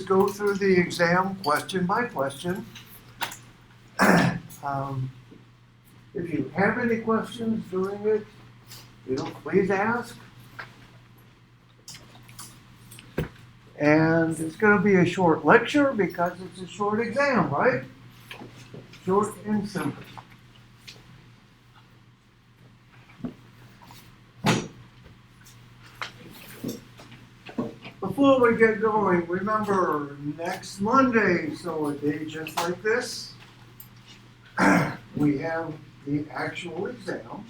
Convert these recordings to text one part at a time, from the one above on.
Go through the exam question by question. If you have any questions during it, please ask. And it's going to be a short lecture because it's a short exam, right? Short and simple. Before we get going, remember next Monday, so a day just like this, we have the actual exam.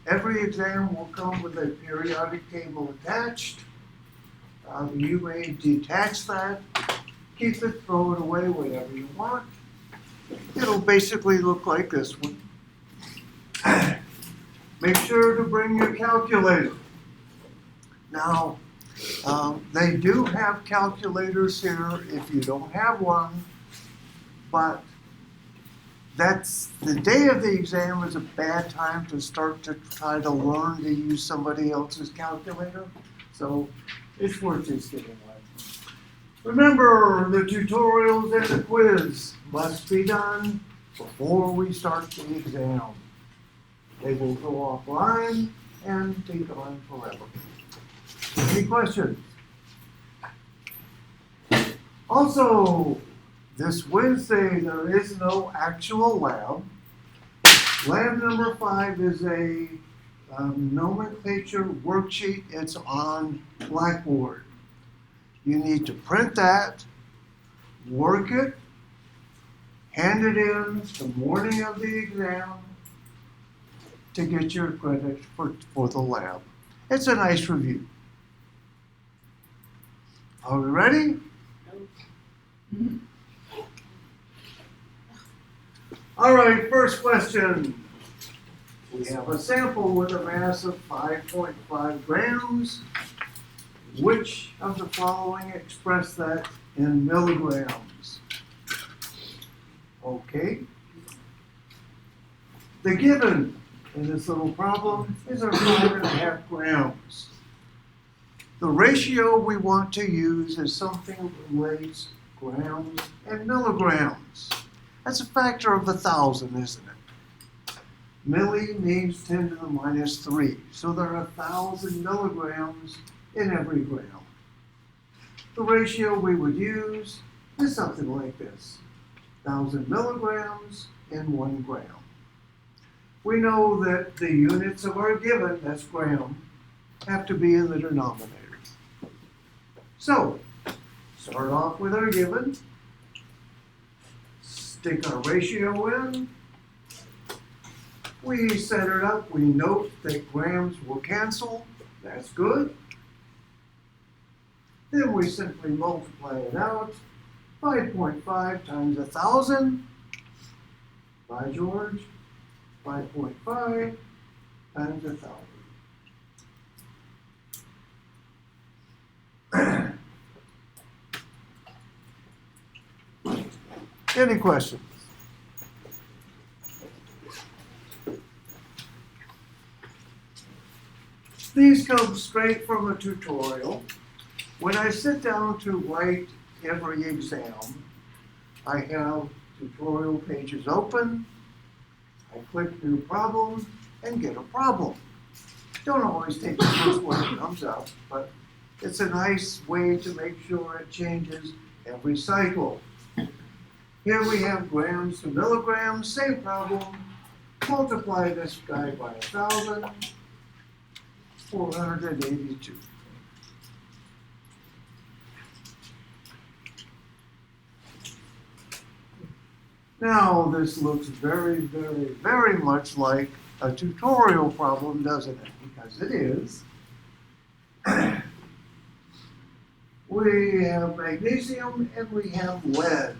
Every exam will come with a periodic table attached. You may detach that, keep it, throw it away, whatever you want. It'll basically look like this one. Make sure to bring your calculator. Now, they do have calculators here if you don't have one, but that's the day of the exam is a bad time to start to try to learn to use somebody else's calculator. So it's worth just getting one. Remember, the tutorials and the quiz must be done before we start the exam. They will go offline and be gone forever. Any questions? Also, this Wednesday, there is no actual lab. Lab number 5 is a nomenclature worksheet. It's on Blackboard. You need to print that, work it, hand it in the morning of the exam to get your credit for the lab. It's a nice review. Are we ready? All right, first question. We have a sample with a mass of 5.5 grams. Which of the following express that in milligrams? Okay. The given in this little problem is our 5.5 grams. The ratio we want to use is something that relates grams and milligrams. That's a factor of 1,000, isn't it? Milli means 10 to the minus 3. So there are 1,000 milligrams in every gram. The ratio we would use is something like this. 1,000 milligrams in 1 gram. We know that the units of our given, that's gram, have to be in the denominator. So, start off with our given, stick our ratio in, we set it up, we note that grams will cancel, that's good. Then we simply multiply it out, 5.5 times 1,000, by George, 5.5 times 1,000. Any questions? These come straight from a tutorial. When I sit down to write every exam, I have tutorial pages open, I click new problem, and get a problem. Don't always take the first one that comes up, but it's a nice way to make sure it changes every cycle. Here we have grams to milligrams, same problem. Multiply this guy by 1,000, 482. Now this looks very, very, very much like a tutorial problem, doesn't it? Because it is. We have magnesium and we have lead.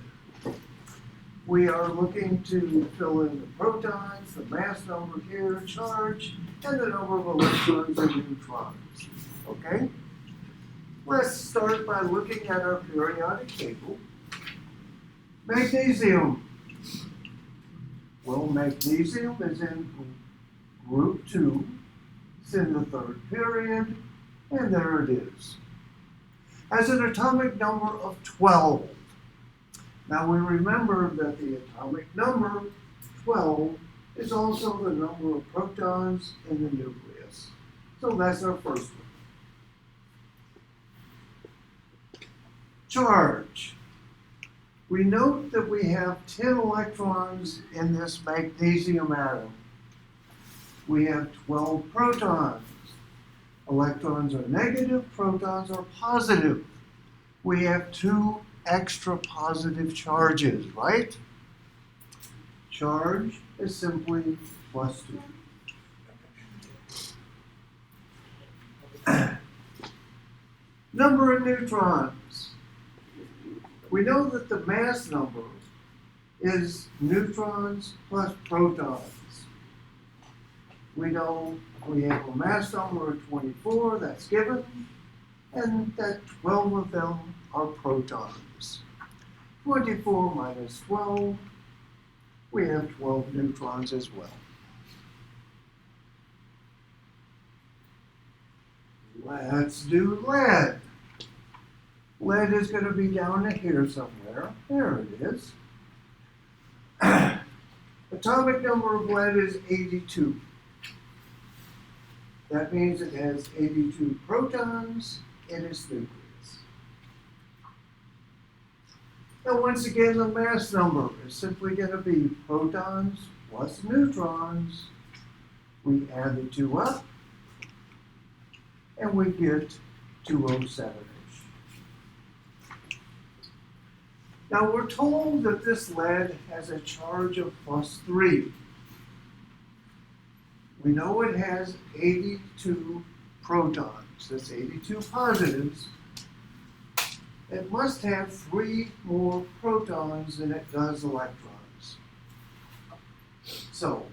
We are looking to fill in the protons, the mass number here, charge, and the number of electrons and neutrons. Okay? Let's start by looking at our periodic table. Magnesium. Well, magnesium is in group 2. It's in the 3rd period, and there it is. has an atomic number of 12. Now we remember that the atomic number 12 is also the number of protons in the nucleus. So that's our first one. Charge. We note that we have 10 electrons in this magnesium atom. We have 12 protons. Electrons are negative, protons are positive. We have 2 extra positive charges, right? Charge is simply plus 2. Number of neutrons. We know that the mass number is neutrons plus protons. We know we have a mass number of 24, that's given, and that 12 of them are protons. 24 minus 12, we have 12 neutrons as well. Let's do lead. Lead is going to be down here somewhere. There it is. Atomic number of lead is 82. That means it has 82 protons in its nucleus. Now once again, the mass number is simply going to be protons plus neutrons. We add the 2 up, and we get 207-ish. Now we're told that this lead has a charge of plus 3. We know it has 82 protons, that's 82 positives. It must have 3 more protons than it does electrons. So,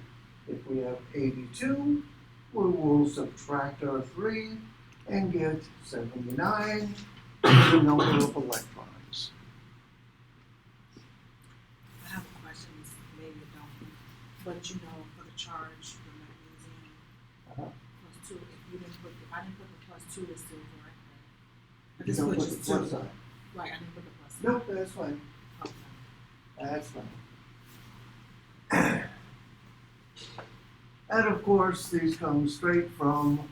if we have 82, we will subtract our 3 and get 79, the number of electrons. I have questions, maybe you don't, but you know, for the charge, the magnesium, plus 2, if I didn't put the plus 2, it's still correct. I just Don't put put the just plus 2. sign. Right, I didn't put the plus. Nope, that's fine. Okay. That's fine. And of course, these come straight from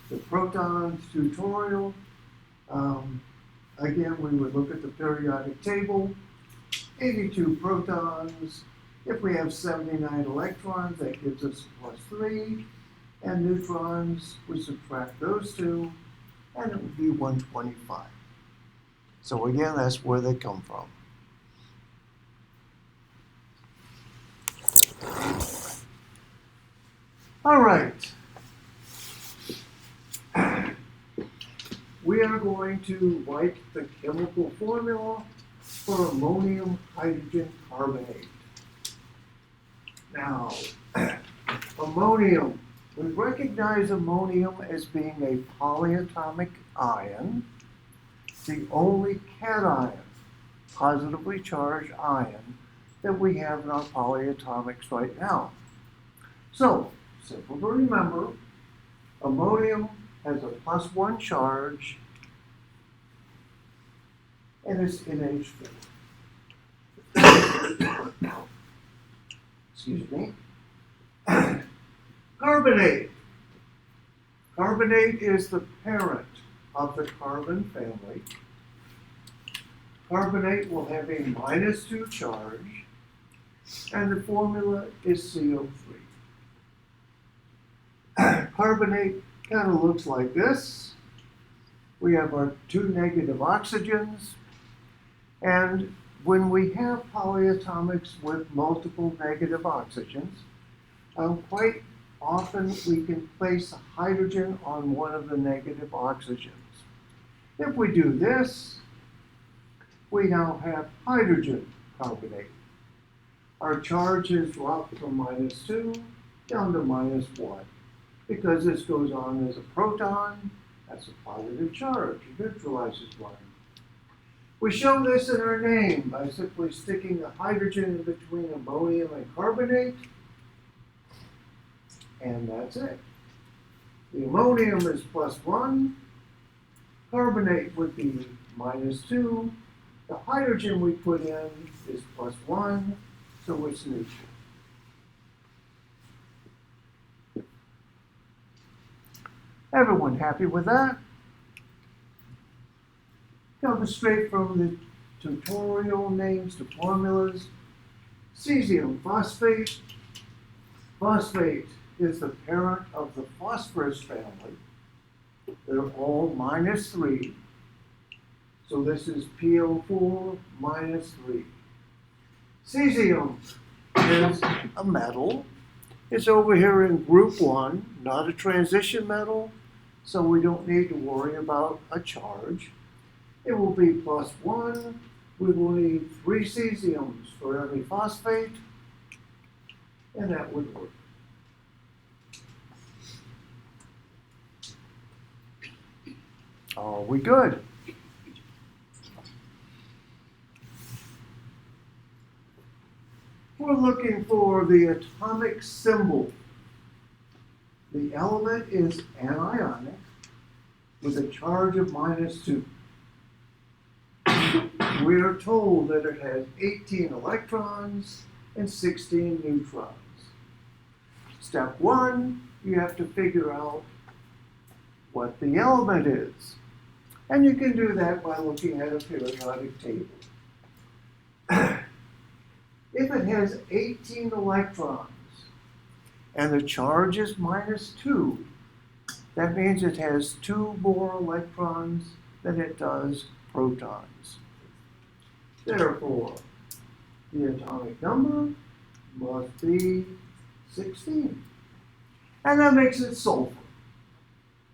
the protons tutorial. Again, we would look at the periodic table. 82 protons. If we have 79 electrons, that gives us plus 3. And neutrons, we subtract those 2, and it would be 125. So again, that's where they come from. All right. We are going to write the chemical formula for ammonium hydrogen carbonate. Now, ammonium. We recognize ammonium as being a polyatomic ion, the only cation, positively charged ion, that we have in our polyatomics right now. So, simple to remember, ammonium has a plus 1 charge, and it's NH4. Excuse me. Carbonate. Carbonate is the parent of the carbon family. Carbonate will have a minus 2 charge, and the formula is CO3. Carbonate kind of looks like this. We have our 2 negative oxygens, and when we have polyatomics with multiple negative oxygens, quite often we can place a hydrogen on one of the negative oxygens. If we do this, we now have hydrogen carbonate. Our charge is dropped from minus 2 down to minus 1. Because this goes on as a proton, that's a positive charge, it neutralizes 1. We show this in our name by simply sticking a hydrogen in between ammonium and carbonate, and that's it. The ammonium is plus 1, carbonate would be -2. The hydrogen we put in is +1, so it's neutral. Everyone happy with that? Comes straight from the tutorial, names to formulas. Cesium phosphate. Phosphate is the parent of the phosphorus family. They're all -3. So this is PO4 -3. Cesium is a metal. It's over here in group 1, not a transition metal, so we don't need to worry about a charge. It will be +1. We will need 3 cesiums for every phosphate, and that would work. Are we good? We're looking for the atomic symbol. The element is anionic with a charge of -2. We are told that it has 18 electrons and 16 neutrons. Step 1, you have to figure out what the element is. And you can do that by looking at a periodic table. If it has 18 electrons and the charge is -2, that means it has 2 more electrons than it does protons. Therefore, the atomic number must be 16. And that makes it sulfur,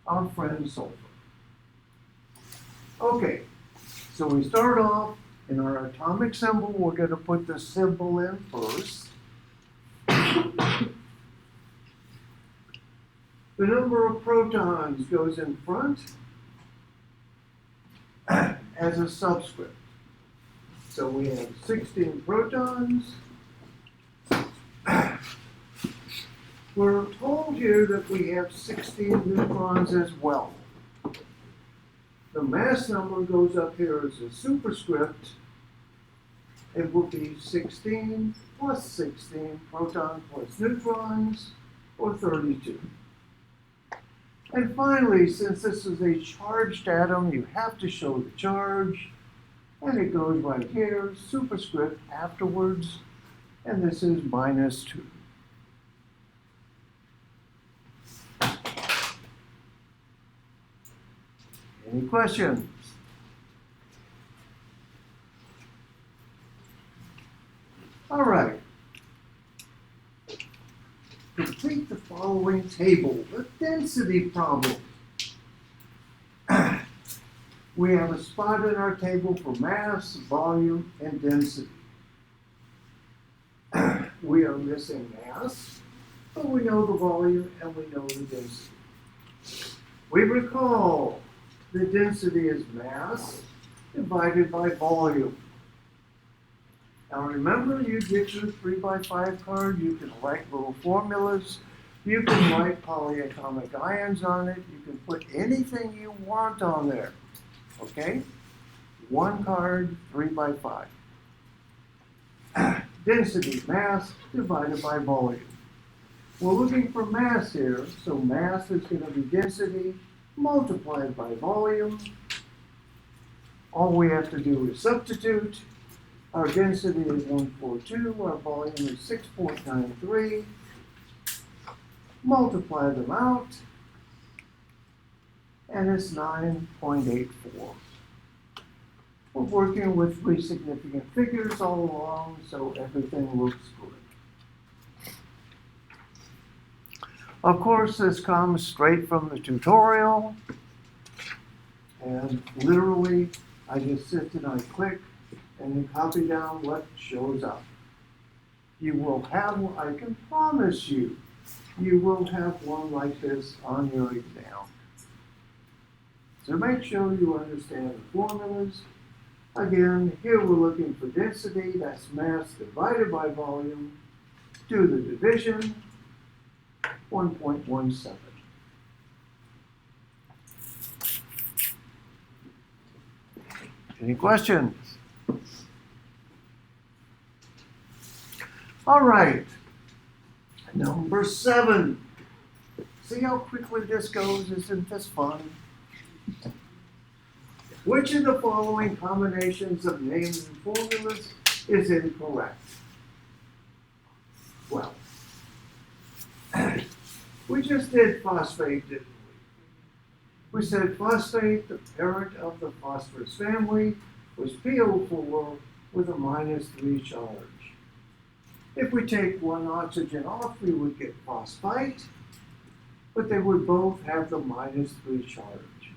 our friend sulfur. Okay, so we start off in our atomic symbol. We're going to put the symbol in first. The number of protons goes in front as a subscript. So we have 16 protons. We're told here that we have 16 neutrons as well. The mass number goes up here as a superscript. It will be 16 plus 16, proton plus neutrons, or 32. And finally, since this is a charged atom, you have to show the charge. And it goes right here, superscript afterwards, and this is -2. Any questions? All right. Complete the following table, the density problem. We have a spot in our table for mass, volume, and density. We are missing mass, but we know the volume and we know the density. We recall the density is mass divided by volume. Now remember, you get your 3x5 card, you can write little formulas, you can write polyatomic ions on it, you can put anything you want on there, okay? One card, 3x5. Density, mass divided by volume. We're looking for mass here, so mass is going to be density multiplied by volume. All we have to do is substitute. Our density is 142, our volume is 6.93. Multiply them out, and it's 9.84. We're working with 3 significant figures all along, so everything looks good. Of course, this comes straight from the tutorial, and literally, I just sit and I click and then copy down what shows up. You will have, I can promise you, you will have one like this on your exam. So make sure you understand the formulas. Again, here we're looking for density, that's mass divided by volume. Do the division, 1.17. Any questions? All right. Number 7. See how quickly this goes? Isn't this fun? Which of the following combinations of names and formulas is incorrect? Well, we just did phosphate, didn't we? We said phosphate, the parent of the phosphorus family, was PO4 with a -3 charge. If we take one oxygen off, we would get phosphite, but they would both have the -3 charge.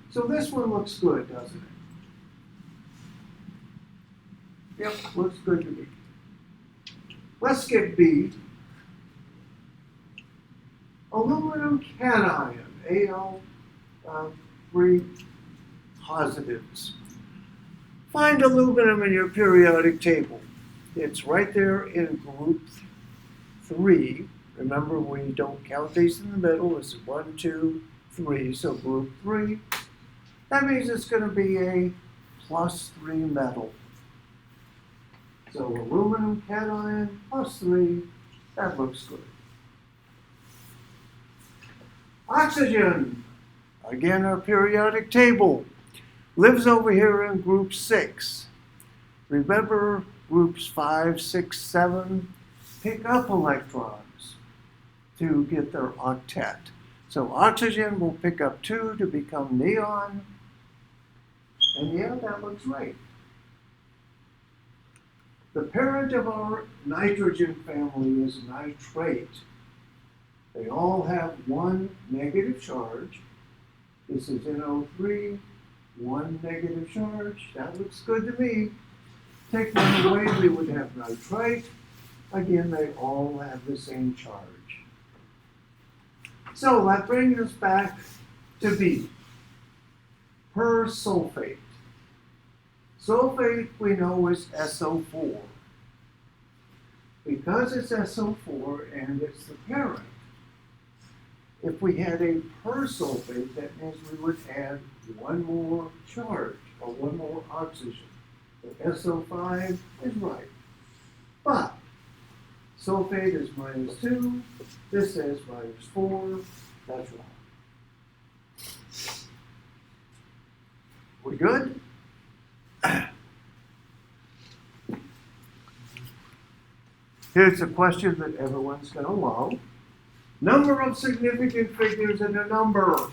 So this one looks good, doesn't it? Yep, looks good to me. Let's skip B. Aluminum cation, Al3 positives. Find aluminum in your periodic table. It's right there in group 3. Remember, we don't count these in the middle. It's 1, 2, 3. So group 3. That means it's going to be a +3 metal. So aluminum cation +3. That looks good. Oxygen, again our periodic table, lives over here in group 6. Remember, groups 5, 6, 7 pick up electrons to get their octet. So oxygen will pick up 2 to become neon, and yeah, that looks right. The parent of our nitrogen family is nitrate. They all have one negative charge. This is NO3, one negative charge. That looks good to me. Take one away, we would have nitrite. Again, they all have the same charge. So that brings us back to B. Persulfate. Sulfate we know is SO4. Because it's SO4 and it's the parent, if we had a persulfate, that means we would add one more charge, or one more oxygen. The SO5 is right. But sulfate is -2, this says -4, that's wrong. We good? Here's a question that everyone's going to love. Number of significant figures in a number.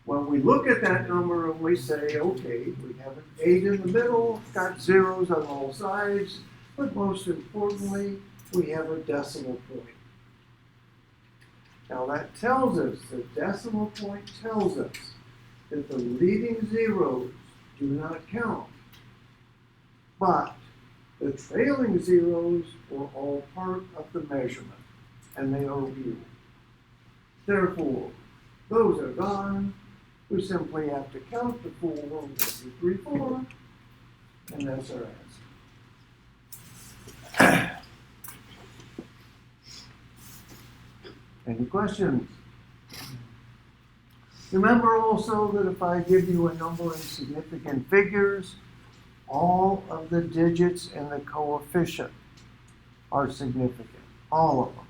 Well, we look at that number and we say, okay, we have an 8 in the middle, got zeros on all sides, but most importantly, we have a decimal point. Now that tells us, the decimal point tells us that the leading zeros do not count, but the trailing zeros were all part of the measurement, and they are real. Therefore, those are gone. We simply have to count the 4, 1, 2, 3, 4, and that's our answer. Any questions? Remember also that if I give you a number in significant figures, all of the digits in the coefficient are significant, all of them.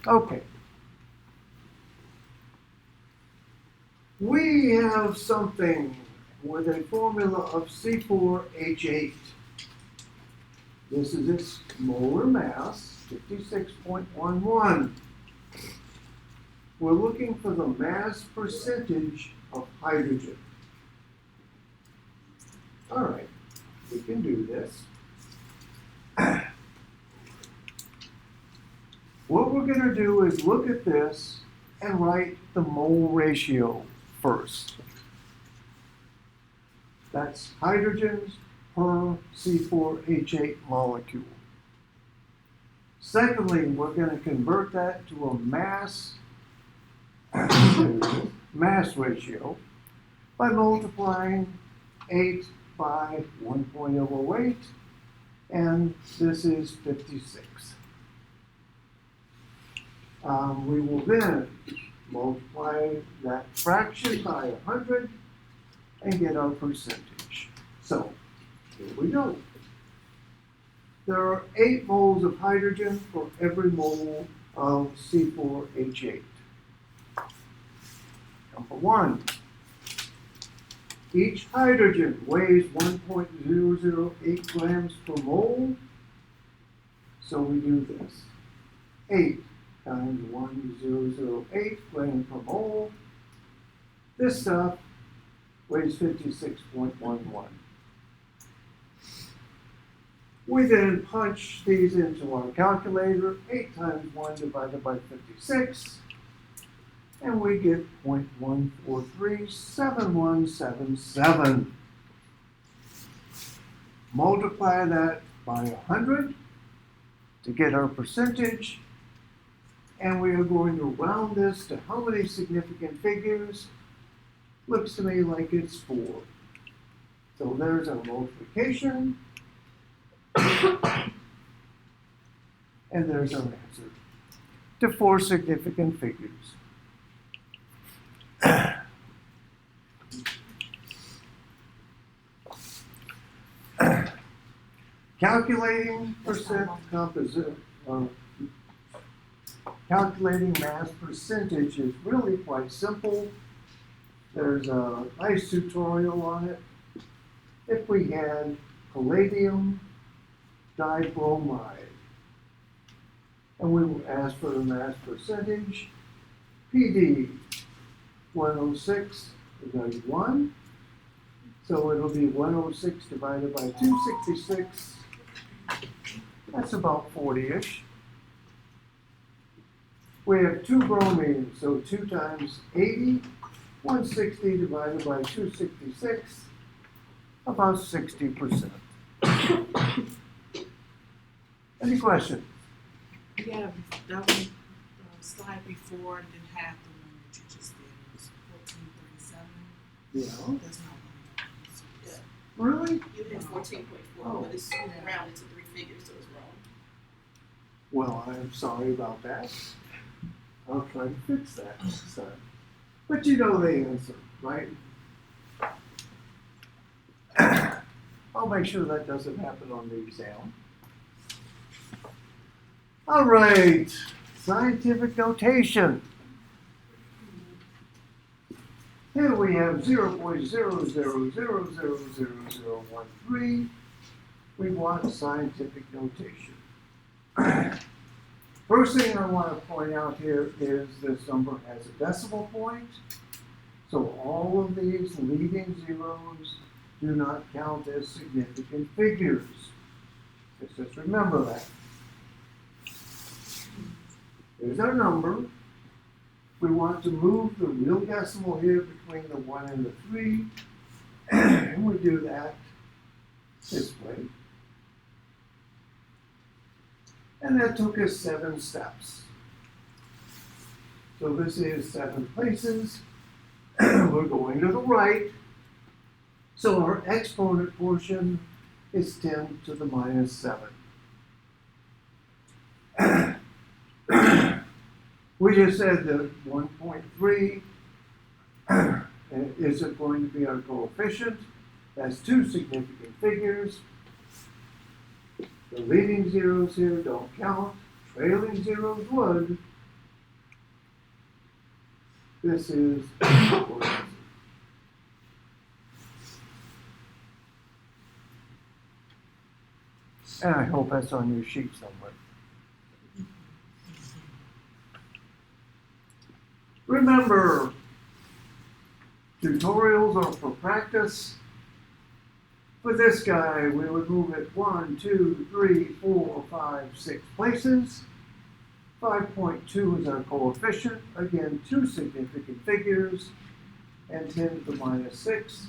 Okay. We have something with a formula of C4H8. This is its molar mass, 56.11. We're looking for the mass percentage of hydrogen. All right, we can do this. What we're going to do is look at this and write the mole ratio first. That's hydrogens per C4H8 molecule. Secondly, we're going to convert that to a mass ratio by multiplying 8 by 1.008, and this is 56. We will then multiply that fraction by 100, and get our percentage. So, here we go. There are 8 moles of hydrogen for every mole of C4H8. Number 1, each hydrogen weighs 1.008 grams per mole. So we do this. 8 times 1.008 grams per mole. This stuff weighs 56.11. We then punch these into our calculator. 8 times 1 divided by 56. And we get 0.1437177. Multiply that by 100 to get our percentage. And we are going to round this to how many significant figures? Looks to me like it's 4. So there's our multiplication. And there's our answer to 4 significant figures. Calculating percent composite, calculating mass percentage is really quite simple. There's a nice tutorial on it. If we had palladium dibromide, and we will ask for the mass percentage, PD 106 is 1, so it'll be 106 divided by 266. That's about 40-ish. We have 2 bromines, so 2 times 80, 160 divided by 266, about 60%. Any questions? Yeah, that one slide before didn't have the one that you just did. It was 1437. Yeah. That's not one. Yeah. Really? You had 14.4, Oh. but it's rounded to 3 figures, so it's wrong. Well, I'm sorry about that. I'll try to fix that next time. But you know the answer, right? I'll make sure that doesn't happen on the exam. All right, scientific notation. Here we have 0.00000013. We want scientific notation. First thing I want to point out here is this number has a decimal point. So all of these leading zeros do not count as significant figures. Just remember that. Here's our number. We want to move the real decimal here between the 1 and the 3. And we do that this way. And that took us 7 steps. So this is 7 places. We're going to the right. So our exponent portion is 10 to the minus 7. We just said that 1.3 is going to be our coefficient. That's 2 significant figures. The leading zeros here don't count. Trailing zeros would. This is and I hope that's on your sheet somewhere. Remember, tutorials are for practice. For this guy, we would move it 1, 2, 3, 4, 5, 6 places. 5.2 is our coefficient. Again, 2 significant figures. And 10 to the minus 6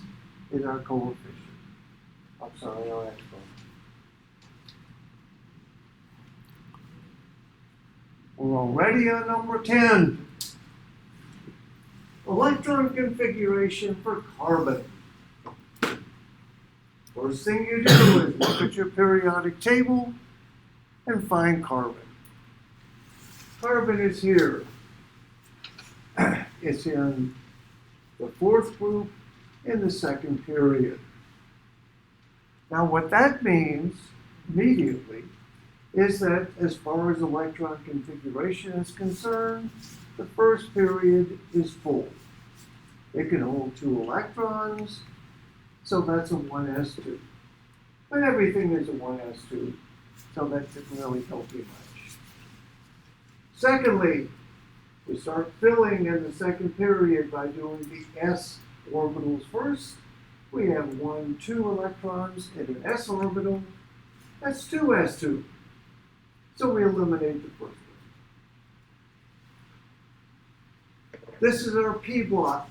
is our coefficient. I'm sorry, our exponent. We're already on number 10. Electron configuration for carbon. First thing you do is look at your periodic table and find carbon. Carbon is here. It's in the 4th group in the second period. Now what that means immediately is that as far as electron configuration is concerned, the first period is full. It can hold 2 electrons, so that's a 1s2. But everything is a 1s2, so that didn't really help you much. Secondly, we start filling in the second period by doing the s orbitals first. We have 1, 2 electrons in an s orbital. That's 2s2. So we eliminate the first one. This is our p block.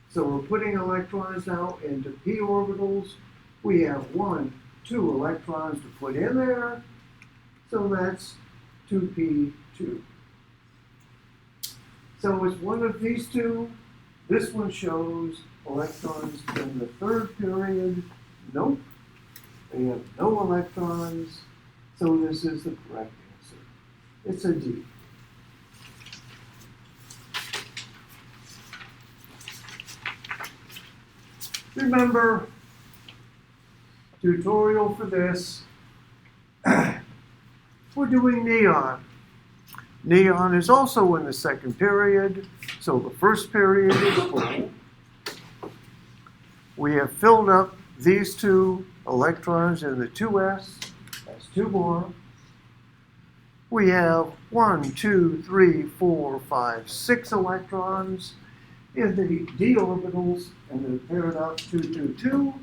So we're putting electrons now into p orbitals. We have 1, 2 electrons to put in there. So that's 2p2. So it's one of these two. This one shows electrons in the third period. Nope. They have no electrons. So this is the correct answer. It's a D. Remember, tutorial for this, we're doing neon. Neon is also in the second period, so the first period is full. We have filled up these 2 electrons in the 2s. That's 2 more. We have 1, 2, 3, 4, 5, 6 electrons in the d orbitals, and they're paired up 2, 2, 2.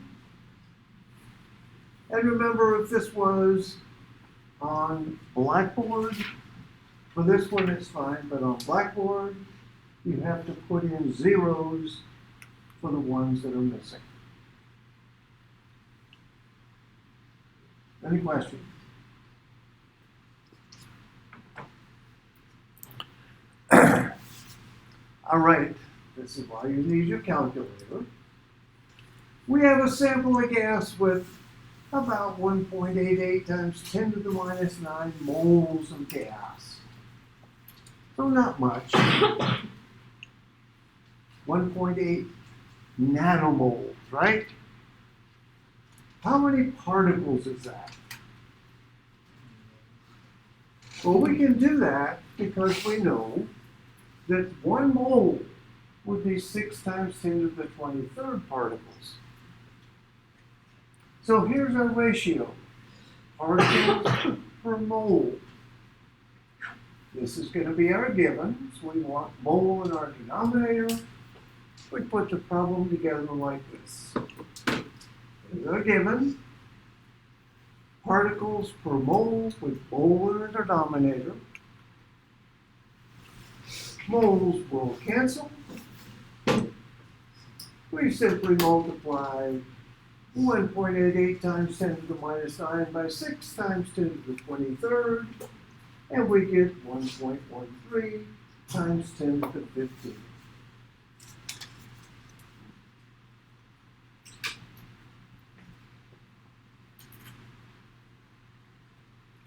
And remember, if this was on Blackboard, for this one it's fine, but on Blackboard, you have to put in zeros for the ones that are missing. Any questions? All right, this is why you need your calculator. We have a sample of gas with about 1.88 times 10 to the minus 9 moles of gas. So not much. 1.8 nanomoles, right? How many particles is that? Well, we can do that because we know that 1 mole would be 6 times 10 to the 23rd particles. So here's our ratio, particles per mole. This is going to be our given, so we want mole in our denominator. We put the problem together like this. Here's our given, particles per mole with mole in the denominator. Moles will cancel. We simply multiply 1.88 times 10 to the minus 9 by 6 times 10 to the 23rd, and we get 1.13 times 10 to the 15.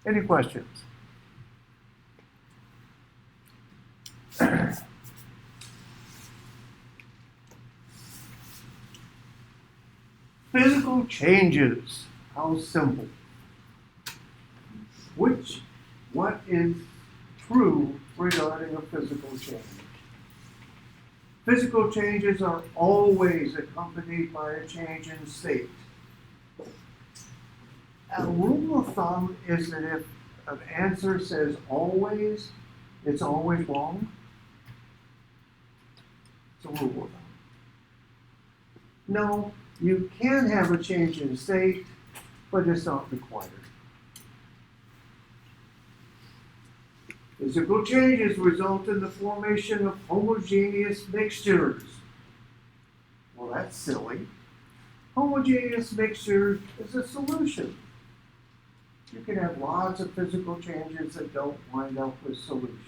Any questions? Physical changes. How simple. What is true regarding a physical change? Physical changes are always accompanied by a change in state. A rule of thumb is that if an answer says always, it's always wrong. It's a rule of thumb. No, you can have a change in state, but it's not required. Physical changes result in the formation of homogeneous mixtures. Well, that's silly. Homogeneous mixture is a solution. You can have lots of physical changes that don't wind up with solutions.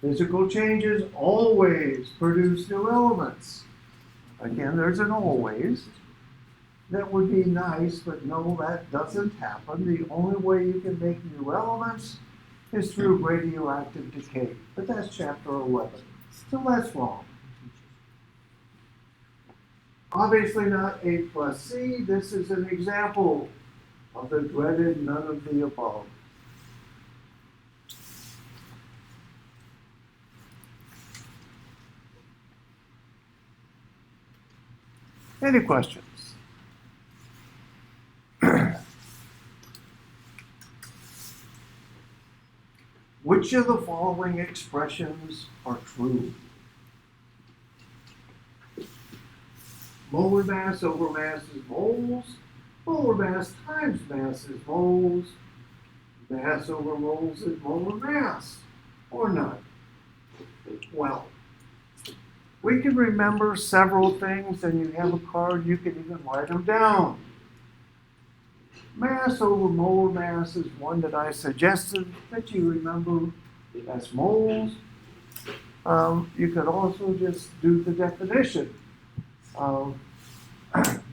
Physical changes always produce new elements. Again, there's an always. That would be nice, but no, that doesn't happen. The only way you can make new elements is through radioactive decay. But that's chapter 11. So that's wrong. Obviously not A plus C. This is an example of the dreaded none of the above. Any questions? Which of the following expressions are true? Molar mass over mass is moles. Molar mass times mass is moles. Mass over moles is molar mass, or none. Well, we can remember several things, and you have a card, you can even write them down. Mass over molar mass is one that I suggested that you remember as moles. You could also just do the definition of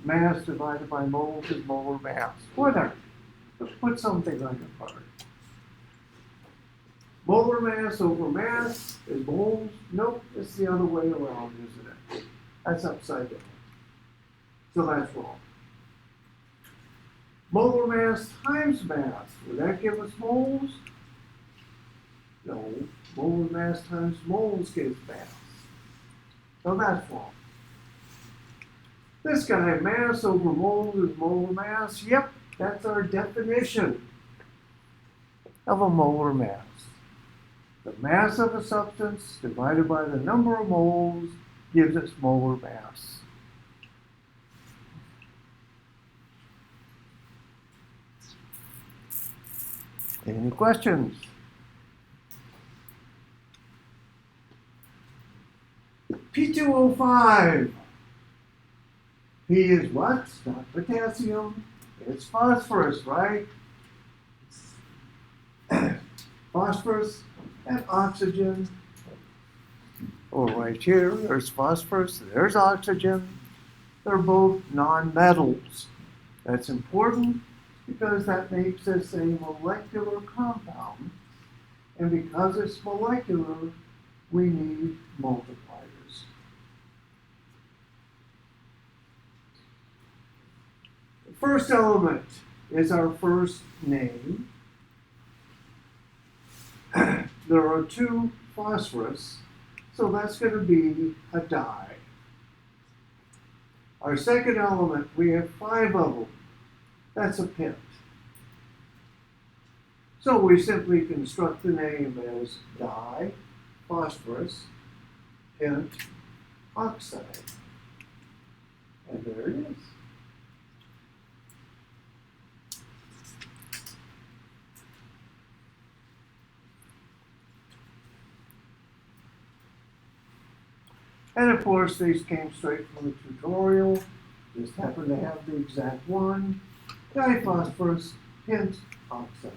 mass divided by moles is molar mass. Whatever. Just put something on your card. Molar mass over mass is moles. Nope, it's the other way around, isn't it? That's upside down. So that's wrong. Molar mass times mass. Would that give us moles? No. Molar mass times moles gives mass. So that's wrong. This guy, mass over moles is molar mass. Yep, that's our definition of a molar mass. The mass of a substance divided by the number of moles gives us molar mass. Any questions? P2O5. P is what? It's not potassium. It's phosphorus, right? Phosphorus and oxygen. Oh, right here, there's phosphorus, there's oxygen. They're both nonmetals. That's important because that makes this a molecular compound. And because it's molecular, we need multipliers. The first element is our first name. There are two phosphorus, so that's going to be a di. Our second element, we have 5 of them. That's a pent. So we simply construct the name as di, phosphorus, pent, oxide. And there it is. And of course, these came straight from the tutorial. Just happened to have the exact one. Diphosphorus, pent, oxide.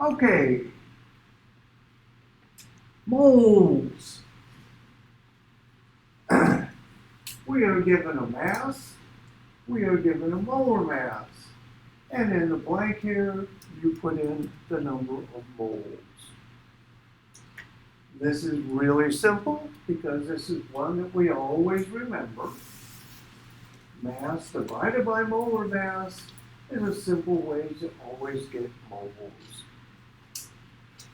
Okay. Moles. We are given a mass. We are given a molar mass. And in the blank here, you put in the number of moles. This is really simple because this is one that we always remember. Mass divided by molar mass is a simple way to always get moles.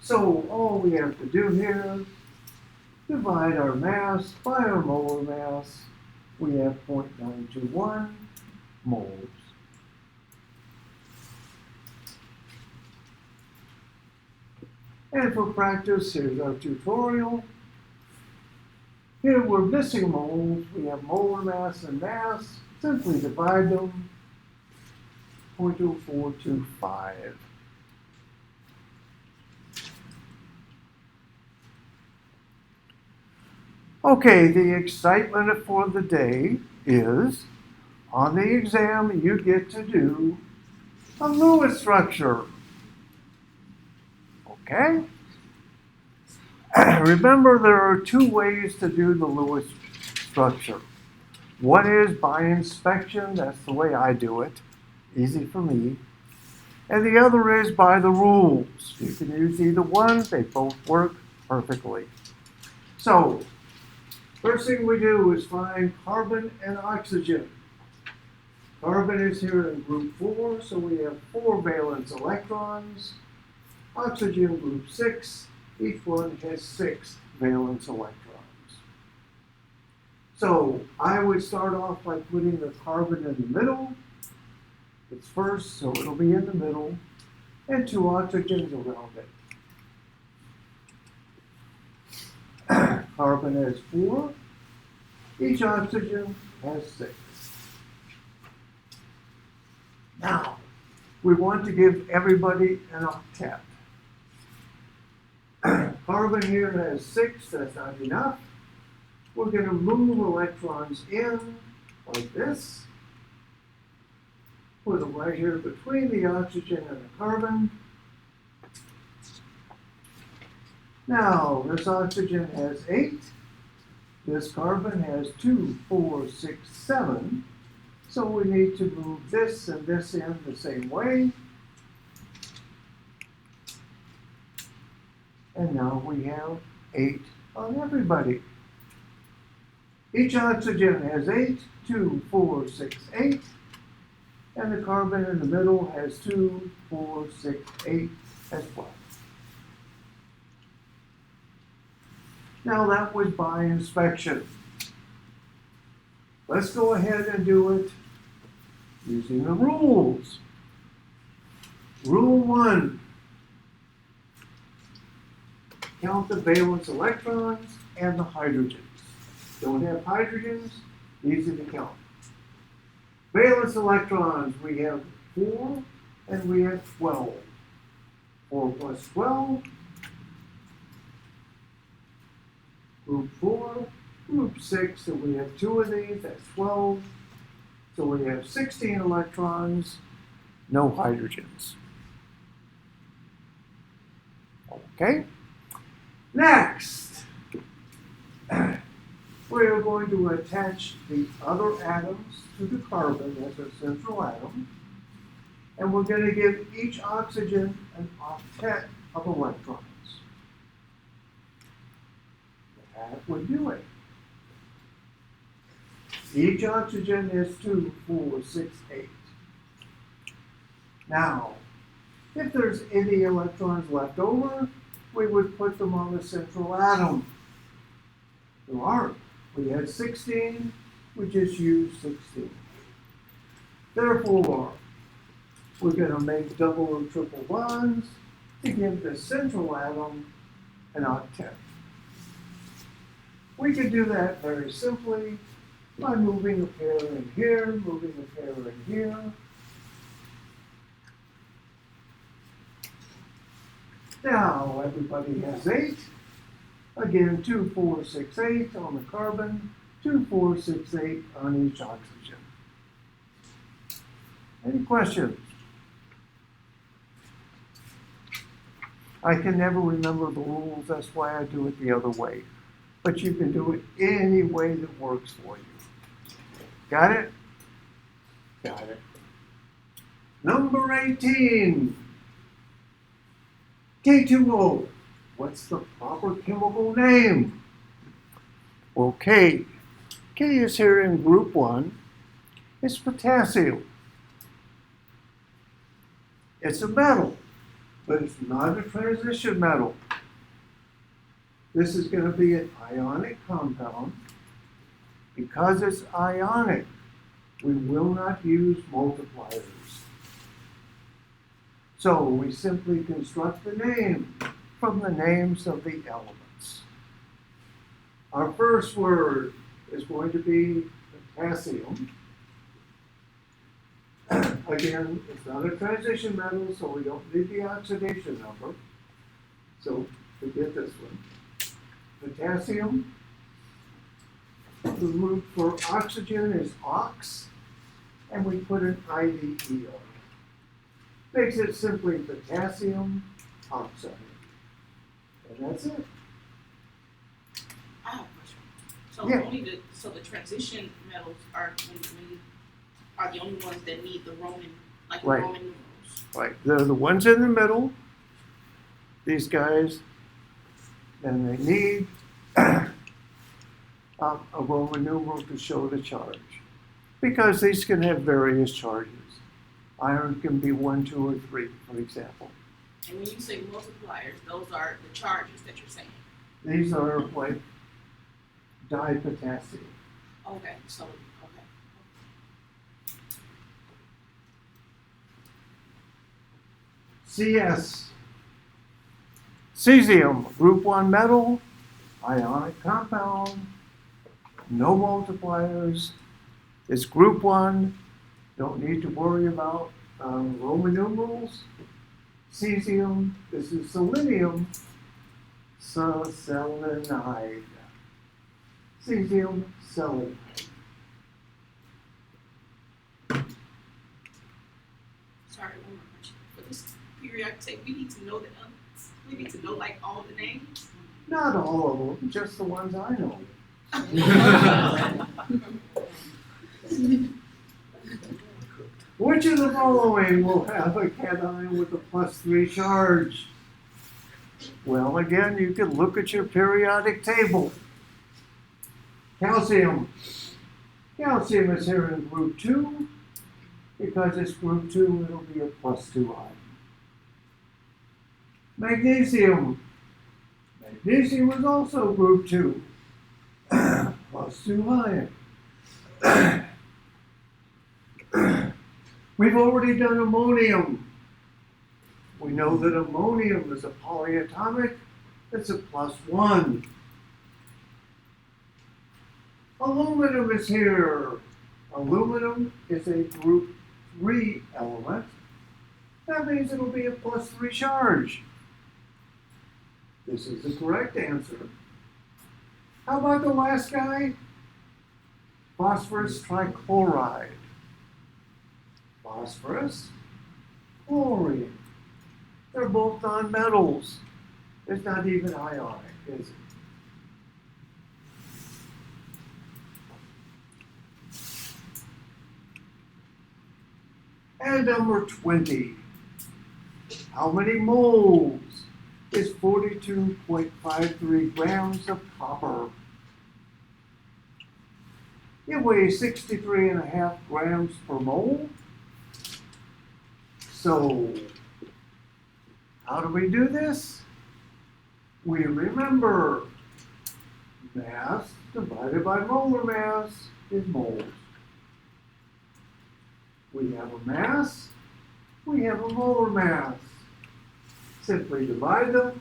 So all we have to do here, divide our mass by our molar mass. We have 0.921 moles. And for practice, here's our tutorial. Here we're missing moles. We have molar mass and mass. Simply divide them. 0.0425. Okay, the excitement for the day is, on the exam, you get to do a Lewis structure. Okay? Remember, there are 2 ways to do the Lewis structure. One is by inspection. That's the way I do it. Easy for me. and the other is by the rules. You can use either one, they both work perfectly. So, first thing we do is find carbon and oxygen. Carbon is here in group 4, so we have 4 valence electrons. Oxygen group 6, each one has 6 valence electrons. So I would start off by putting the carbon in the middle. It's first, so it'll be in the middle, and 2 oxygens around it. Carbon has 4, each oxygen has 6. Now, we want to give everybody an octet. Carbon here has 6, that's not enough. We're going to move electrons in like this. Put them right here between the oxygen and the carbon. Now, this oxygen has 8. This carbon has 2, 4, 6, 7. So we need to move this and this in the same way. And now we have 8 on everybody. Each oxygen has 8, 2, 4, 6, 8. And the carbon in the middle has 2, 4, 6, 8 as well. Now that was by inspection. Let's go ahead and do it using the rules. Rule 1. Count the valence electrons and the hydrogens. Don't have hydrogens, easy to count. Valence electrons, we have 4 and we have 12. 4 plus 12. Group 4, group 6, so we have 2 of these, that's 12. So we have 16 electrons, no hydrogens. Okay? Next, we are going to attach the other atoms to the carbon as a central atom, and we're going to give each oxygen an octet of electrons. That would do it. Each oxygen is 2, 4, 6, 8. Now, if there's any electrons left over, we would put them on the central atom. There aren't. We had 16, we just used 16. Therefore, we're going to make double or triple bonds to give the central atom an octet. We can do that very simply by moving a pair in here, moving a pair in here. Now everybody has 8. Again, 2, 4, 6, 8 on the carbon, 2, 4, 6, 8 on each oxygen. Any questions? I can never remember the rules, that's why I do it the other way. But you can do it any way that works for you. Got it? Got it. Number 18. K2O. What's the proper chemical name? Well, K is here in group 1. It's potassium. It's a metal, but it's not a transition metal. This is going to be an ionic compound. Because it's ionic, we will not use multipliers. So we simply construct the name from the names of the elements. Our first word is going to be potassium. Again, it's not a transition metal, so we don't need the oxidation number. So forget this one. Potassium. The root for oxygen is ox, and we put an IDE on it. Makes it simply potassium oxide. And that's it. I have a question. So Yeah. so the transition metals are the only ones that need the Roman, like Right. the Roman numerals. Right, they're the ones in the middle, these guys, and they need a Roman numeral to show the charge. Because these can have various charges. Iron can be 1, 2, or 3, for example. And when you say multipliers, those are the charges that you're saying. These are like dipotassium. Okay, so, okay. CS. Cesium, group 1 metal, ionic compound, no multipliers. It's group 1, don't need to worry about Roman numerals. Cesium, this is selenium, selenide. Cesium, selenide. Sorry, one more question. For this periodic table, we need to know the elements. We need to know like all the names. Not all of them, just the ones I know. Which of the following will have a cation with a +3 charge? Well, again, you can look at your periodic table. Calcium. Calcium is here in group 2. Because it's group 2, it'll be a +2 ion. Magnesium. Magnesium is also group 2. +2 ion. We've already done ammonium. We know that ammonium is a polyatomic. It's a +1. Aluminum is here. Aluminum is a group 3 element. That means it'll be a +3 charge. This is the correct answer. How about the last guy? Phosphorus trichloride. Phosphorus, chlorine. They're both nonmetals. It's not even ionic, is it? And number 20. How many moles is 42.53 grams of copper? It weighs 63.5 grams per mole. So, how do we do this? We remember mass divided by molar mass is moles. We have a mass, we have a molar mass. Simply divide them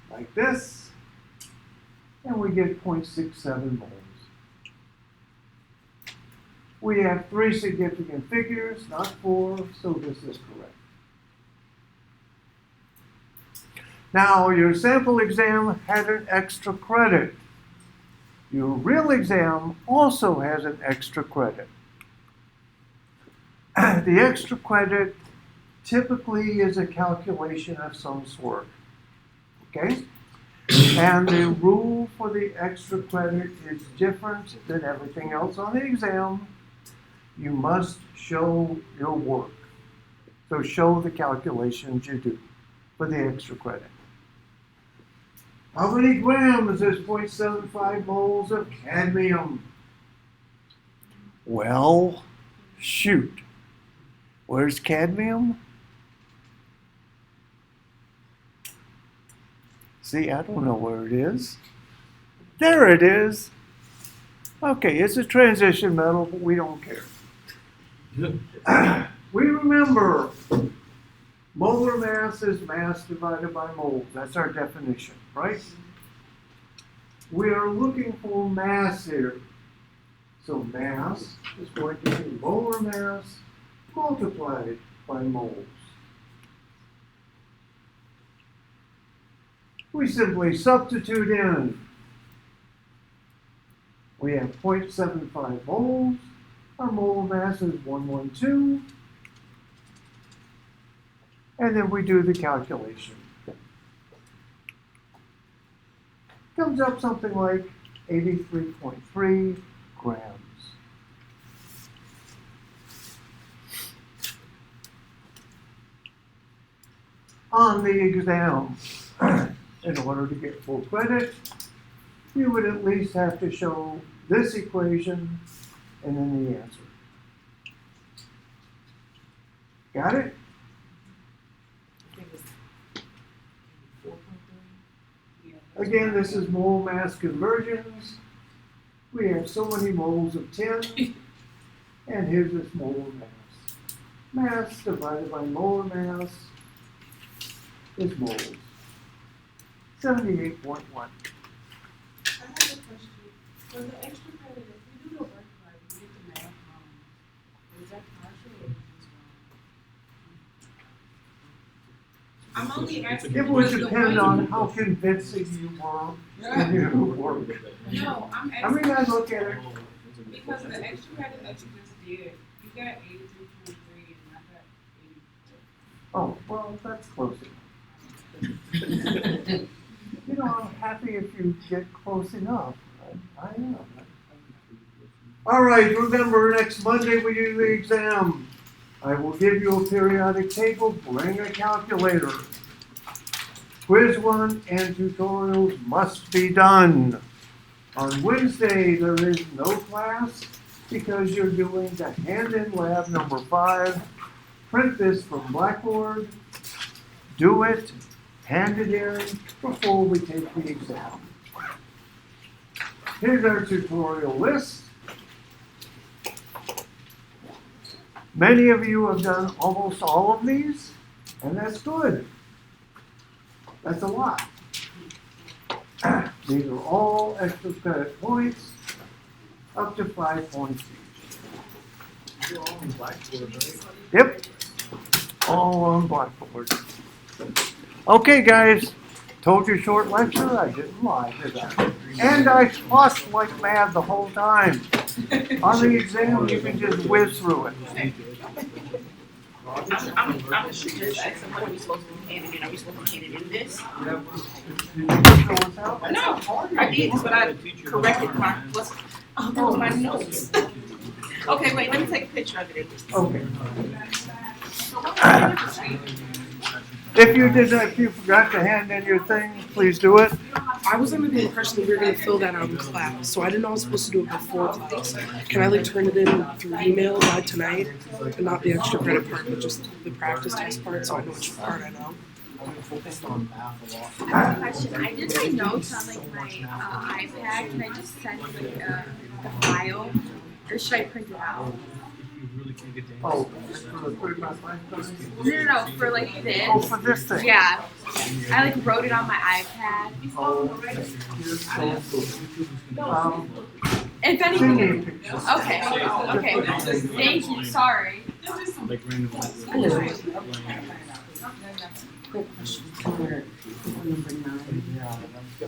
like this, and we get 0.67 moles. We have 3 significant figures, not 4, so this is correct. Now, your sample exam had an extra credit. Your real exam also has an extra credit. The extra credit typically is a calculation of some sort, okay? And the rule for the extra credit is different than everything else on the exam. You must show your work. So show the calculations you do for the extra credit. How many grams is 0.75 moles of cadmium? Well, shoot. Where's cadmium? See, I don't know where it is. There it is. Okay, it's a transition metal, but we don't care. We remember molar mass is mass divided by moles. That's our definition, right? We are looking for mass here. So mass is going to be molar mass multiplied by moles. We simply substitute in. We have 0.75 moles. Our molar mass is 112. And then we do the calculation. Comes up something like 83.3 grams. on the exam. In order to get full credit, you would at least have to show this equation and then the answer. Got it? I think it's 4.3. Again, this is mole mass conversions. We have so many moles of tin, and here's this molar mass. Mass divided by molar mass is moles. 78.1. I have a question. For the extra credit, if we do the work right, we get the math wrong. Is that partial or is this wrong? I'm only asking. It would because the depend way- on how convincing you were in your work. No, I'm I asking mean, I look at it, because the extra credit that you just did, you got 83.3 and I got 84. oh, well, that's close enough. You know, I'm happy if you get close enough. I am. All right, remember, next Monday we do the exam. I will give you a periodic table, bring a calculator. Quiz 1 and tutorials must be done. On Wednesday, there is no class because you're doing the hand-in lab number 5. Print this from Blackboard, do it, hand it in before we take the exam. Here's our tutorial list. Many of you have done almost all of these, and that's good. That's a lot. These are all extra credit points, up to 5 points each. You're all in Blackboard, right? Yep, all on Blackboard. Okay, guys, told you short lecture, I didn't lie, did I? And I fussed like mad the whole time. On the exam, you can just whiz through it. I'm just asking, what are we supposed to be handing in? Are we supposed to be handing in this? Did you fill this out? No, I did, but I corrected my, oh, that was my notes. Okay, wait, let me take a picture of it. Okay. If you forgot to hand in your thing, please do it. I was under the impression that we were going to fill that out in class, so I didn't know I was supposed to do it before class. Can I turn it in through email by tonight, and not the extra credit part, but just the practice test part, so I know which part I know? I'm focused on math a lot. I have a question. I did my notes on my iPad. Can I just send the file, or should I print it out? You really can't get to Oh, for the 35 times? No, for like this. Oh, for this thing? Yeah, I wrote it on my iPad. Oh, you're so cool. If Send me a anything, picture. okay. Thank you. Sorry. like random. Quick question, for number 9.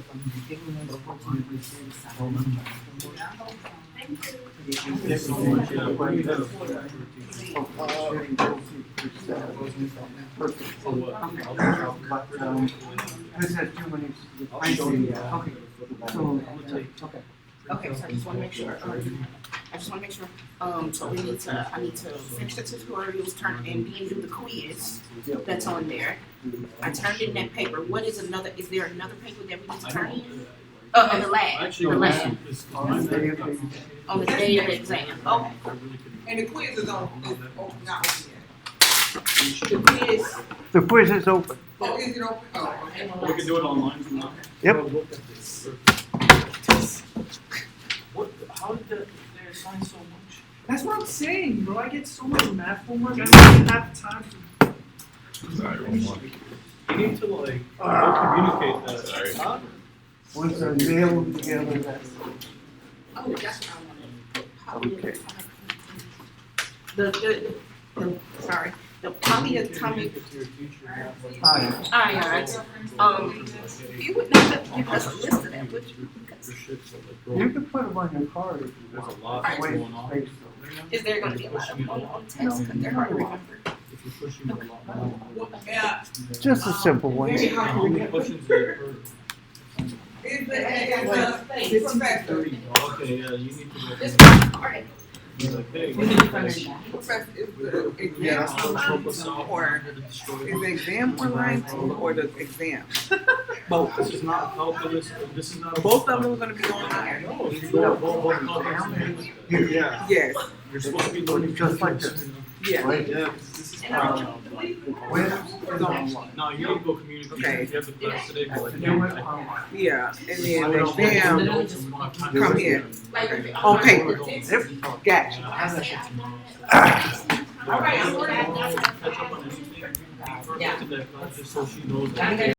This has too many. I see, okay. So, okay. Okay, so I just wanna make sure, so I need to finish the tutorials, turn and do the quiz that's on there. I turned in that paper, is there another paper that we need to turn in? The lab, the lab, On the day of the- on the day of the exam, okay. And the quiz is on, not open yet. The quiz, The quiz is open. Oh, is it open? Oh, okay. We can do it online from now. Yep. What, how did they assign so much? That's what I'm saying, bro. I get so much math homework. I don't even have time to. You need to like, communicate that. Sorry. Huh? Once they're nailed together, that's. oh, that's what I wanted. Okay. Sorry, the polyatomic Hi. ions, you would not have to give us a list of that, would you? You can put them on your card if you There's want. a lot Alright. going on. Space though. Is there gonna be a lot of on tests, because they're hard to remember? If you're pushing it a lot more. Yeah. Just a simple one. Very hard to How many remember. questions are there? It's the professor. Okay, yeah, you need to. This Go. one, alright, be like, hey. Professor, is the exam online or is the exam online or the exam? Both. This is not calculus, this is not. a- Both of them are gonna be online. No, if you go, go calculus. Yeah. Yes, You're supposed to be learning Just like this. yes. Right? Yeah, this is. When is online? No, you need to go communicate, Okay. you have the class today, but like. Do it online. Yeah, and then the exam come here on paper. Gotcha. All right, I'm catch up on anything. Just so she knows that.